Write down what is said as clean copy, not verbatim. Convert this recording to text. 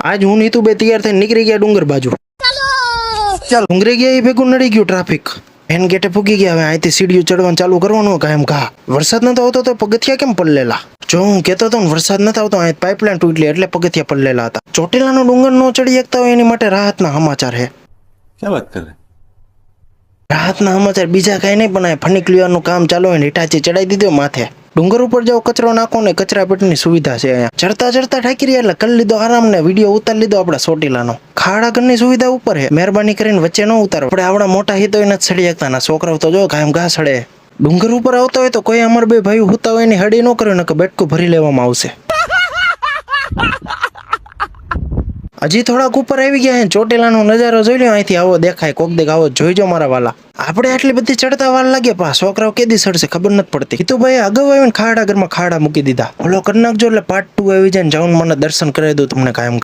આજ હું નીતુ બે તૈયાર થઈને નીકળી ગયા ડુંગર બાજુ. ચાલ ડુંગરે ગયા એ ભેગું નડી ગયું ટ્રાફિક. એન ગેટે પૂગી ગયા. હવે અહીંથી સીડીઓ ચડવાનું ચાલુ કરવાનું કાયમ ઘા. વરસાદ નતો આવતો તો પગથિયા કેમ પડલેલા? જો હું કહેતો હતો ને વરસાદ નતો આવતો અહીં પાઇપલાઇન તૂટલી એટલે પગથિયા પડલેલા હતા. ચોટીલાનો ડુંગર નો ચડી શકતા હોય એની માટે રાહતના સમાચાર હે. क्या बात कर रहे हैं? રાહતના સમાચાર બીજા કઈ નહીં, પણ ફની ક્લિયરનું કામ ચાલુ હોય ને હિટાચી ચડાઈ દીધો માથે. ડુંગર ઉપર જાઓ કચરો નાખો ને કચરા પેટીની સુવિધા છે અહીંયા. ચડતા ચડતા ઠાકી રહ્યા એટલે કરી લીધો આરામ ને વિડીયો ઉતારી લીધો આપડા ચોટીલાનો. ખાડા ઘરની સુવિધા ઉપર હે, મહેરબાની કરીને વચ્ચે ન ઉતારો. આપણે આવડા મોટા હિતો નથી ચડી શકતા ના છોકરાઓ તો જો કાયમ ઘા સડે. ડુંગર ઉપર આવતો હોય તો કોઈ અમાર બે ભાઈ હુતા હોય ની હડી ન કર્યો ને કે બેટકું ભરી લેવામાં આવશે. હજી થોડાક ઉપર આવી ગયા. ચોટીલાનો નજારો જોઈ લો અહીંથી. આવો દેખાય કોક દેખ આવો જોઈજો મારા વાલા. આપણે આટલી બધી ચડતા વાર લાગે પા છોકરાઓ કેદી ચડશે ખબર નથી પડતી. તો ભાઈ અગાઉ આવીને ખાડા ઘરમાં ખાડા મૂકી દીધા. ઓલો કરી નાખજો એટલે પાર્ટ 2 આવી જાય ને જાઉન મને દર્શન કરાવી દઉં તમને કાયમ.